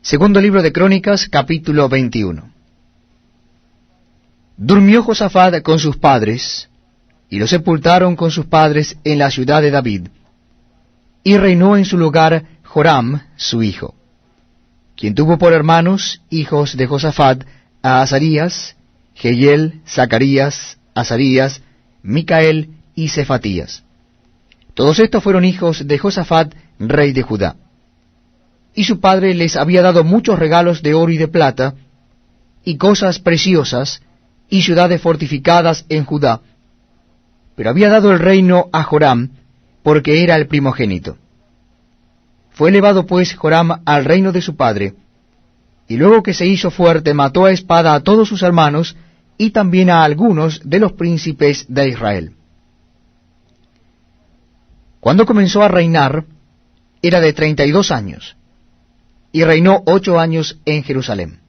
Segundo libro de Crónicas, capítulo 21. Durmió Josafat con sus padres, y lo sepultaron con sus padres en la ciudad de David, y reinó en su lugar Joram, su hijo, quien tuvo por hermanos, hijos de Josafat, a Azarías, Jehiel, Zacarías, Azarías, Micael y Cefatías. Todos estos fueron hijos de Josafat, rey de Judá. Y su padre les había dado muchos regalos de oro y de plata, y cosas preciosas, y ciudades fortificadas en Judá. Pero había dado el reino a Joram, porque era el primogénito. Fue elevado pues Joram al reino de su padre, y luego que se hizo fuerte mató a espada a todos sus hermanos, y también a algunos de los príncipes de Israel. Cuando comenzó a reinar, era de 32 años, y reinó 8 años en Jerusalén.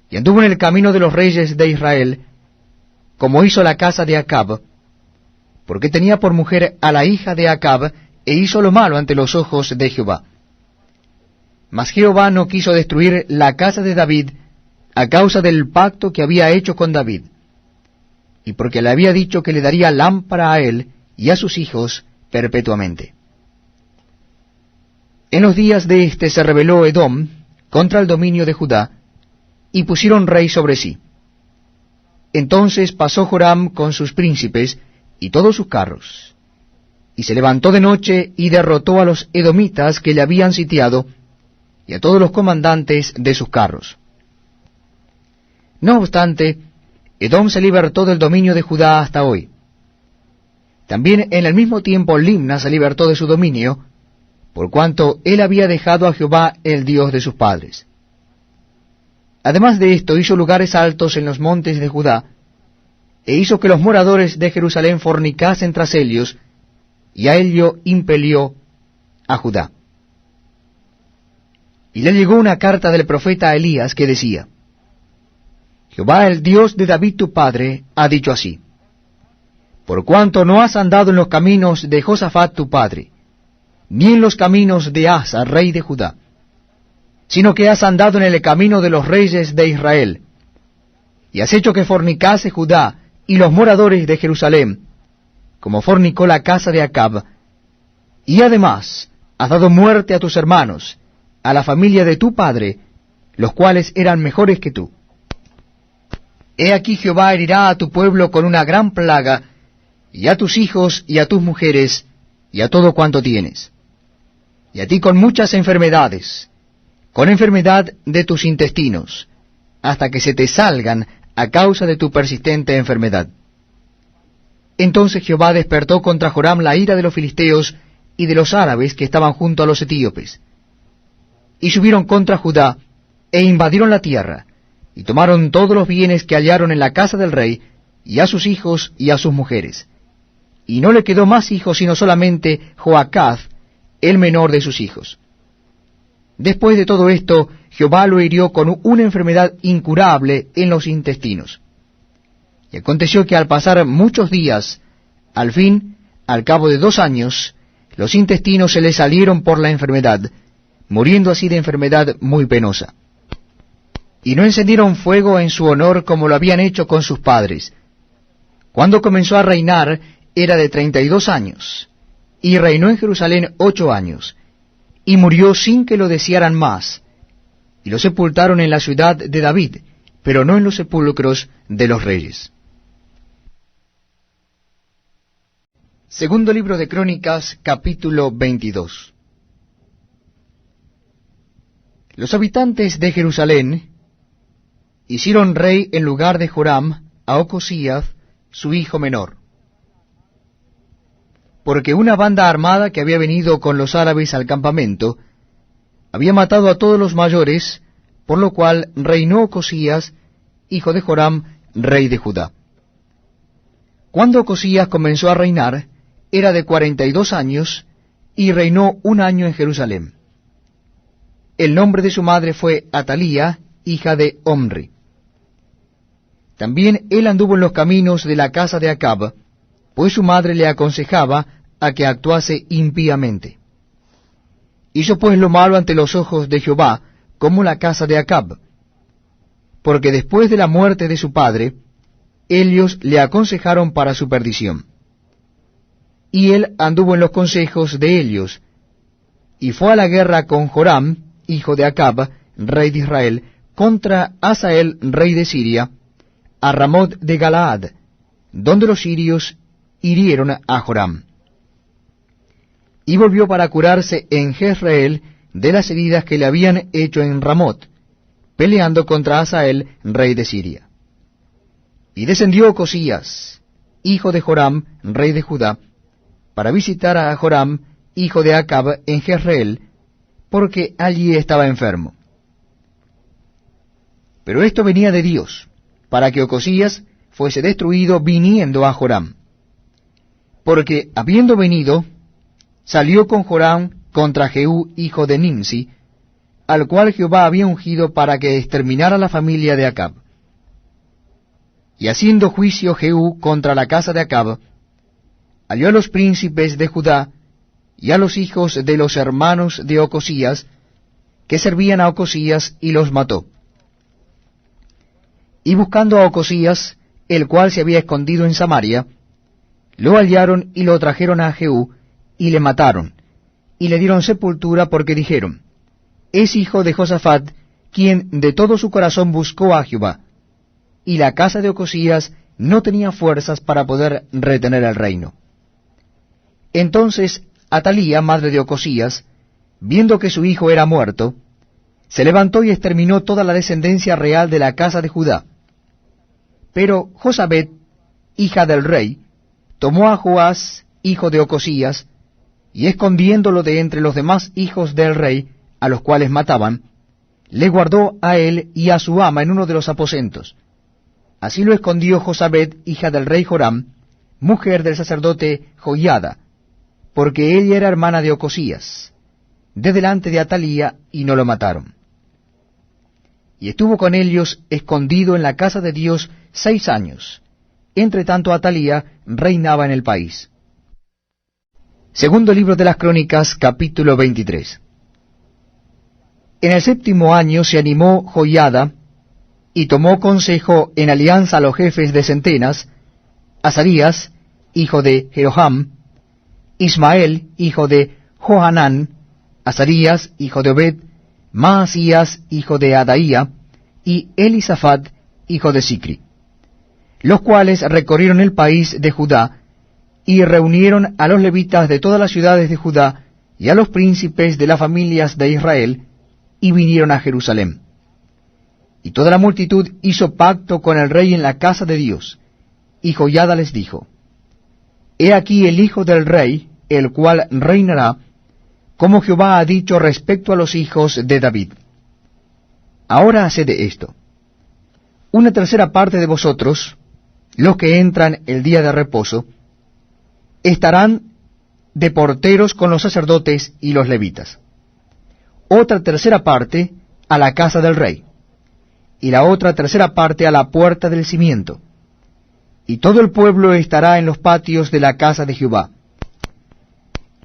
Y anduvo en el camino de los reyes de Israel, como hizo la casa de Acab, porque tenía por mujer a la hija de Acab, e hizo lo malo ante los ojos de Jehová. Mas Jehová no quiso destruir la casa de David a causa del pacto que había hecho con David, y porque le había dicho que le daría lámpara a él y a sus hijos perpetuamente. En los días de éste se rebeló Edom contra el dominio de Judá, y pusieron rey sobre sí. Entonces pasó Joram con sus príncipes y todos sus carros, y se levantó de noche y derrotó a los edomitas que le habían sitiado, y a todos los comandantes de sus carros. No obstante, Edom se libertó del dominio de Judá hasta hoy. También en el mismo tiempo Limna se libertó de su dominio, por cuanto él había dejado a Jehová el Dios de sus padres. Además de esto, hizo lugares altos en los montes de Judá, e hizo que los moradores de Jerusalén fornicasen tras ellos, y a ello impelió a Judá. Y le llegó una carta del profeta Elías que decía: Jehová, el Dios de David tu padre, ha dicho así: por cuanto no has andado en los caminos de Josafat tu padre, ni en los caminos de Asa, rey de Judá, sino que has andado en el camino de los reyes de Israel, y has hecho que fornicase Judá y los moradores de Jerusalén, como fornicó la casa de Acab, y además has dado muerte a tus hermanos, a la familia de tu padre, los cuales eran mejores que tú. He aquí Jehová herirá a tu pueblo con una gran plaga, y a tus hijos y a tus mujeres, y a todo cuanto tienes, y a ti con muchas enfermedades, con enfermedad de tus intestinos, hasta que se te salgan a causa de tu persistente enfermedad. Entonces Jehová despertó contra Joram la ira de los filisteos y de los árabes que estaban junto a los etíopes, y subieron contra Judá, e invadieron la tierra, y tomaron todos los bienes que hallaron en la casa del rey, y a sus hijos y a sus mujeres. Y no le quedó más hijos sino solamente Joacaz, el menor de sus hijos. Después de todo esto, Jehová lo hirió con una enfermedad incurable en los intestinos. Y aconteció que al pasar muchos días, al fin, al cabo de 2 años, los intestinos se le salieron por la enfermedad, muriendo así de enfermedad muy penosa. Y no encendieron fuego en su honor como lo habían hecho con sus padres. Cuando comenzó a reinar, era de 32 años, y reinó en Jerusalén 8 años, y murió sin que lo desearan más, y lo sepultaron en la ciudad de David, pero no en los sepulcros de los reyes. Segundo libro de Crónicas, capítulo 22. Los habitantes de Jerusalén hicieron rey en lugar de Joram a Ocosías, su hijo menor, porque una banda armada que había venido con los árabes al campamento había matado a todos los mayores, por lo cual reinó Ocosías, hijo de Joram, rey de Judá. Cuando Ocosías comenzó a reinar, era de 42 años, y reinó 1 año en Jerusalén. El nombre de su madre fue Atalía, hija de Omri. También él anduvo en los caminos de la casa de Acab, pues su madre le aconsejaba a que actuase impíamente. Hizo pues lo malo ante los ojos de Jehová, como la casa de Acab, porque después de la muerte de su padre, ellos le aconsejaron para su perdición. Y él anduvo en los consejos de ellos, y fue a la guerra con Joram, hijo de Acab, rey de Israel, contra Hazael, rey de Siria, a Ramot de Galaad, donde los sirios hirieron a Joram. Y volvió para curarse en Jezreel de las heridas que le habían hecho en Ramot, peleando contra Hazael, rey de Siria. Y descendió Ocosías, hijo de Joram, rey de Judá, para visitar a Joram, hijo de Acab, en Jezreel, porque allí estaba enfermo. Pero esto venía de Dios, para que Ocosías fuese destruido viniendo a Joram. Porque habiendo venido, salió con Joram contra Jehú, hijo de Nimsi, al cual Jehová había ungido para que exterminara la familia de Acab. Y haciendo juicio Jehú contra la casa de Acab, halló a los príncipes de Judá y a los hijos de los hermanos de Ocosías, que servían a Ocosías, y los mató. Y buscando a Ocosías, el cual se había escondido en Samaria, lo hallaron y lo trajeron a Jehú, y le mataron, y le dieron sepultura, porque dijeron: es hijo de Josafat, quien de todo su corazón buscó a Jehová. Y la casa de Ocosías no tenía fuerzas para poder retener el reino. Entonces Atalía, madre de Ocosías, viendo que su hijo era muerto, se levantó y exterminó toda la descendencia real de la casa de Judá. Pero Josabet, hija del rey, tomó a Joás, hijo de Ocosías, y escondiéndolo de entre los demás hijos del rey, a los cuales mataban, le guardó a él y a su ama en uno de los aposentos. Así lo escondió Josabet, hija del rey Joram, mujer del sacerdote Joiada, porque ella era hermana de Ocosías, de delante de Atalía, y no lo mataron. Y estuvo con ellos escondido en la casa de Dios 6 años. Entre tanto Atalía reinaba en el país. Segundo libro de las Crónicas, capítulo 23. En el 7º año se animó Joiada, y tomó consejo en alianza a los jefes de centenas, Azarías, hijo de Jeroham, Ismael, hijo de Johanán, Azarías, hijo de Obed, Maasías, hijo de Adaía, y Elisafat, hijo de Sicri, los cuales recorrieron el país de Judá, y reunieron a los levitas de todas las ciudades de Judá, y a los príncipes de las familias de Israel, y vinieron a Jerusalén. Y toda la multitud hizo pacto con el rey en la casa de Dios, y Joiada les dijo: he aquí el hijo del rey, el cual reinará, como Jehová ha dicho respecto a los hijos de David. Ahora haced esto: una tercera parte de vosotros, los que entran el día de reposo, estarán de porteros con los sacerdotes y los levitas. Otra tercera parte a la casa del rey, y la otra tercera parte a la puerta del cimiento. Y todo el pueblo estará en los patios de la casa de Jehová.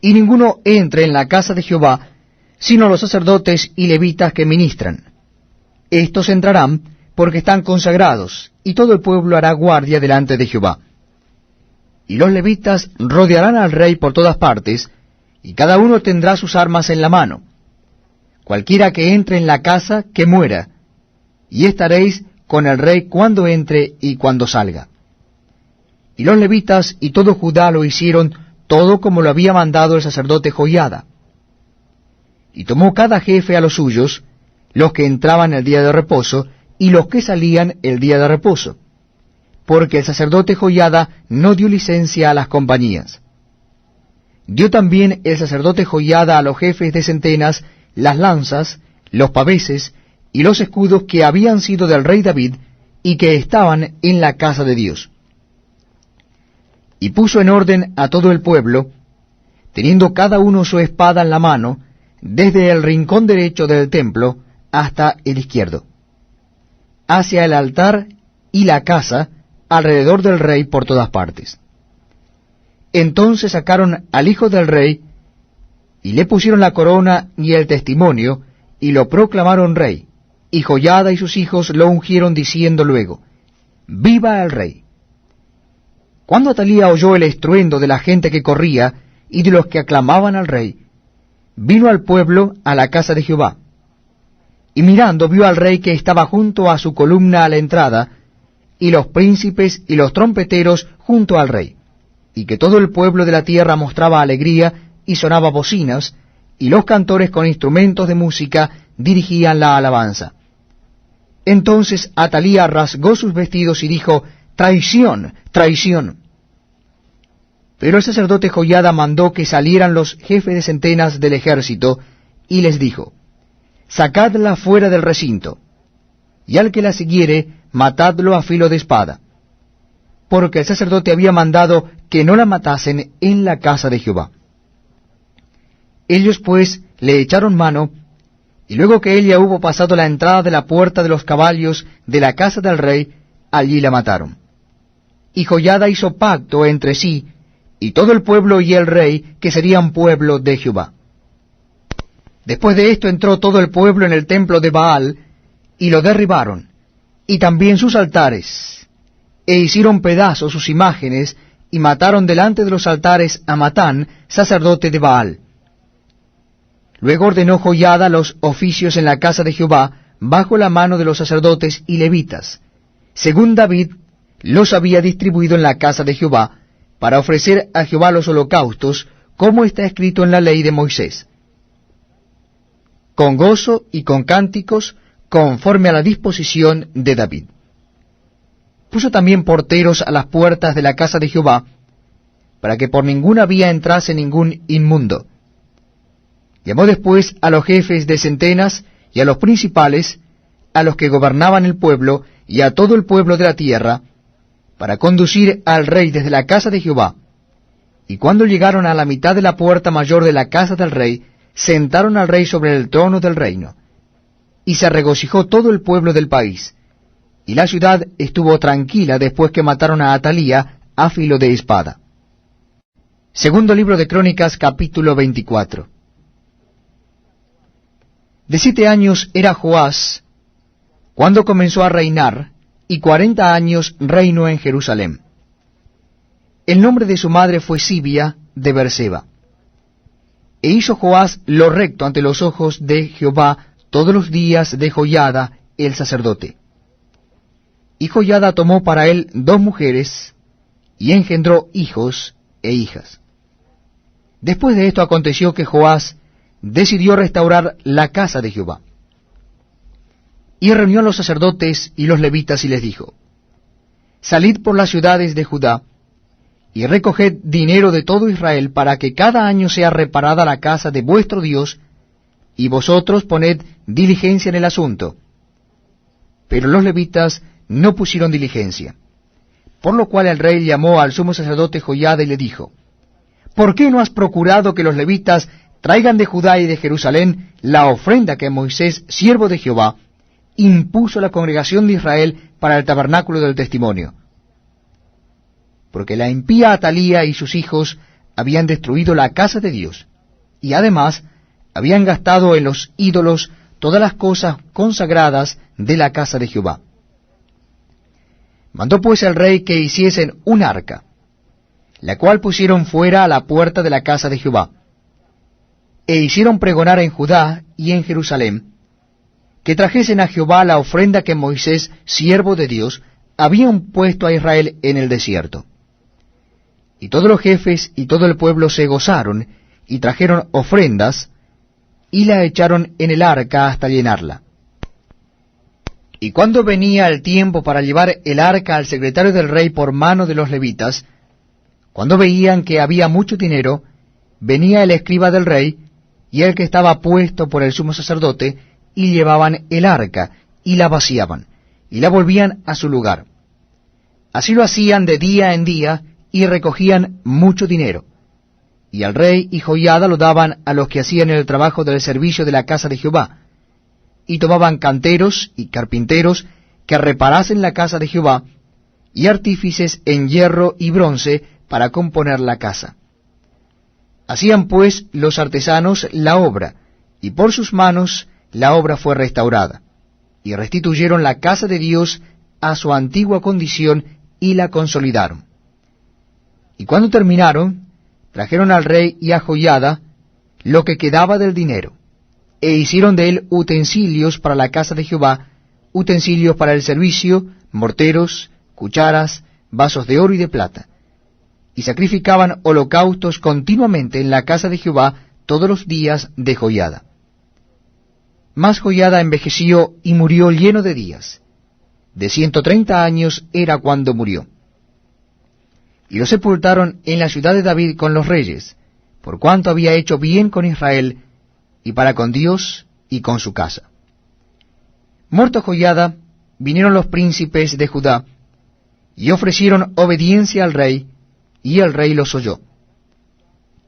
Y ninguno entre en la casa de Jehová, sino los sacerdotes y levitas que ministran. Estos entrarán porque están consagrados, y todo el pueblo hará guardia delante de Jehová. Y los levitas rodearán al rey por todas partes, y cada uno tendrá sus armas en la mano. Cualquiera que entre en la casa, que muera, y estaréis con el rey cuando entre y cuando salga. Y los levitas y todo Judá lo hicieron todo como lo había mandado el sacerdote Joiada. Y tomó cada jefe a los suyos, los que entraban el día de reposo, y los que salían el día de reposo, porque el sacerdote Joiada no dio licencia a las compañías. Dio también el sacerdote Joiada a los jefes de centenas las lanzas, los paveses y los escudos que habían sido del rey David y que estaban en la casa de Dios. Y puso en orden a todo el pueblo, teniendo cada uno su espada en la mano, desde el rincón derecho del templo hasta el izquierdo, hacia el altar y la casa, alrededor del rey por todas partes. Entonces sacaron al hijo del rey, y le pusieron la corona y el testimonio, y lo proclamaron rey, y Joiada y sus hijos lo ungieron diciendo luego, ¡Viva el rey! Cuando Atalía oyó el estruendo de la gente que corría y de los que aclamaban al rey, vino al pueblo a la casa de Jehová. Y mirando vio al rey que estaba junto a su columna a la entrada, y los príncipes y los trompeteros junto al rey, y que todo el pueblo de la tierra mostraba alegría y sonaba bocinas, y los cantores con instrumentos de música dirigían la alabanza. Entonces Atalía rasgó sus vestidos y dijo, ¡Traición! ¡Traición! Pero el sacerdote Joiada mandó que salieran los jefes de centenas del ejército, y les dijo, sacadla fuera del recinto, y al que la siguiere, matadlo a filo de espada, porque el sacerdote había mandado que no la matasen en la casa de Jehová. Ellos pues le echaron mano, y luego que ella hubo pasado la entrada de la puerta de los caballos de la casa del rey, allí la mataron. Y Joiada hizo pacto entre sí, y todo el pueblo y el rey, que serían pueblo de Jehová. Después de esto entró todo el pueblo en el templo de Baal, y lo derribaron, y también sus altares, e hicieron pedazos sus imágenes, y mataron delante de los altares a Matán, sacerdote de Baal. Luego ordenó Joiada los oficios en la casa de Jehová, bajo la mano de los sacerdotes y levitas, según David los había distribuido en la casa de Jehová, para ofrecer a Jehová los holocaustos, como está escrito en la ley de Moisés, con gozo y con cánticos, conforme a la disposición de David. Puso también porteros a las puertas de la casa de Jehová, para que por ninguna vía entrase ningún inmundo. Llamó después a los jefes de centenas y a los principales, a los que gobernaban el pueblo y a todo el pueblo de la tierra, para conducir al rey desde la casa de Jehová. Y cuando llegaron a la mitad de la puerta mayor de la casa del rey, sentaron al rey sobre el trono del reino. Y se regocijó todo el pueblo del país, y la ciudad estuvo tranquila después que mataron a Atalía a filo de espada. Segundo libro de Crónicas, capítulo 24. De 7 años era Joás cuando comenzó a reinar, y 40 años reinó en Jerusalén. El nombre de su madre fue Sibia de Berseba. E hizo Joás lo recto ante los ojos de Jehová todos los días de Joiada el sacerdote. Y Joiada tomó para él 2 mujeres, y engendró hijos e hijas. Después de esto aconteció que Joás decidió restaurar la casa de Jehová. Y reunió a los sacerdotes y los levitas y les dijo, salid por las ciudades de Judá, y recoged dinero de todo Israel, para que cada año sea reparada la casa de vuestro Dios, y vosotros poned diligencia en el asunto. Pero los levitas no pusieron diligencia. Por lo cual el rey llamó al sumo sacerdote Joiada y le dijo, ¿por qué no has procurado que los levitas traigan de Judá y de Jerusalén la ofrenda que Moisés, siervo de Jehová, impuso a la congregación de Israel para el tabernáculo del testimonio? Porque la impía Atalía y sus hijos habían destruido la casa de Dios, y además habían gastado en los ídolos todas las cosas consagradas de la casa de Jehová. Mandó pues el rey que hiciesen un arca, la cual pusieron fuera a la puerta de la casa de Jehová, e hicieron pregonar en Judá y en Jerusalén, que trajesen a Jehová la ofrenda que Moisés, siervo de Dios, habían puesto a Israel en el desierto. Y todos los jefes y todo el pueblo se gozaron, y trajeron ofrendas, y la echaron en el arca hasta llenarla. Y cuando venía el tiempo para llevar el arca al secretario del rey por mano de los levitas, cuando veían que había mucho dinero, venía el escriba del rey, y el que estaba puesto por el sumo sacerdote, y llevaban el arca, y la vaciaban, y la volvían a su lugar. Así lo hacían de día en día, y recogían mucho dinero. Y al rey y Joiada lo daban a los que hacían el trabajo del servicio de la casa de Jehová, y tomaban canteros y carpinteros que reparasen la casa de Jehová, y artífices en hierro y bronce para componer la casa. Hacían pues los artesanos la obra, y por sus manos la obra fue restaurada, y restituyeron la casa de Dios a su antigua condición y la consolidaron. Y cuando terminaron, trajeron al rey y a Joiada lo que quedaba del dinero, e hicieron de él utensilios para la casa de Jehová, utensilios para el servicio, morteros, cucharas, vasos de oro y de plata. Y sacrificaban holocaustos continuamente en la casa de Jehová todos los días de Joiada. Mas Joiada envejeció y murió lleno de días. De 130 años era cuando murió. Y lo sepultaron en la ciudad de David con los reyes, por cuanto había hecho bien con Israel, y para con Dios y con su casa. Muerto Joiada, vinieron los príncipes de Judá, y ofrecieron obediencia al rey, y el rey los oyó.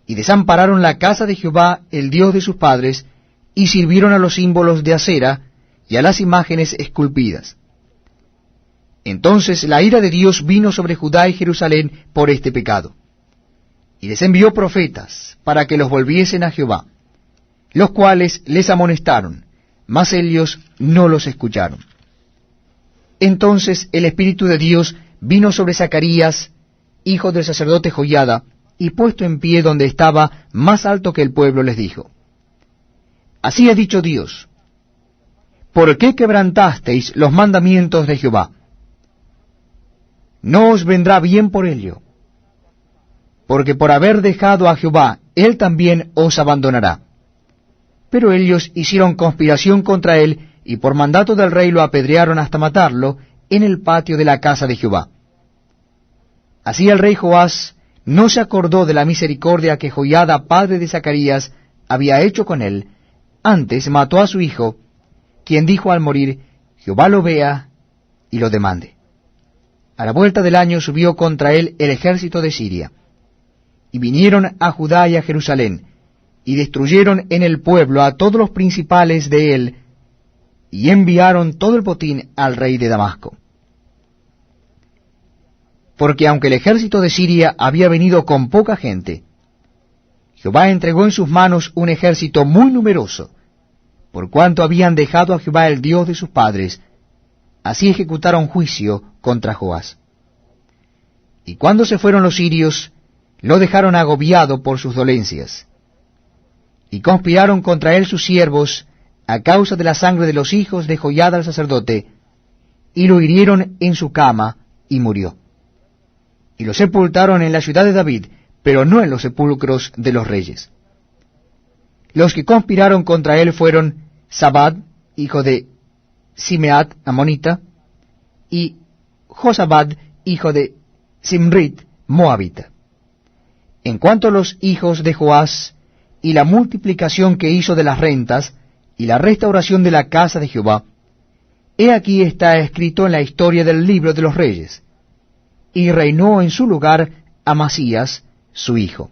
Y desampararon la casa de Jehová, el Dios de sus padres, y sirvieron a los símbolos de acera, y a las imágenes esculpidas. Entonces la ira de Dios vino sobre Judá y Jerusalén por este pecado. Y les envió profetas para que los volviesen a Jehová, los cuales les amonestaron, mas ellos no los escucharon. Entonces el Espíritu de Dios vino sobre Zacarías, hijo del sacerdote Joiada, y puesto en pie donde estaba más alto que el pueblo, les dijo: Así ha dicho Dios, ¿por qué quebrantasteis los mandamientos de Jehová? No os vendrá bien por ello, porque por haber dejado a Jehová, él también os abandonará. Pero ellos hicieron conspiración contra él, y por mandato del rey lo apedrearon hasta matarlo en el patio de la casa de Jehová. Así el rey Joás no se acordó de la misericordia que Joiada, padre de Zacarías, había hecho con él. Antes mató a su hijo, quien dijo al morir: Jehová lo vea y lo demande. A la vuelta del año subió contra él el ejército de Siria, y vinieron a Judá y a Jerusalén, y destruyeron en el pueblo a todos los principales de él, y enviaron todo el botín al rey de Damasco. Porque aunque el ejército de Siria había venido con poca gente, Jehová entregó en sus manos un ejército muy numeroso, por cuanto habían dejado a Jehová el Dios de sus padres. Así ejecutaron juicio contra Joás. Y cuando se fueron los sirios, lo dejaron agobiado por sus dolencias. Y conspiraron contra él sus siervos, a causa de la sangre de los hijos de Joiada el sacerdote, y lo hirieron en su cama, y murió. Y lo sepultaron en la ciudad de David, pero no en los sepulcros de los reyes. Los que conspiraron contra él fueron Zabad, hijo de Simeat, amonita, y Josabad, hijo de Simrit, moabita. En cuanto a los hijos de Joás, y la multiplicación que hizo de las rentas, y la restauración de la casa de Jehová, he aquí está escrito en la historia del libro de los reyes, y reinó en su lugar Amasías, su hijo.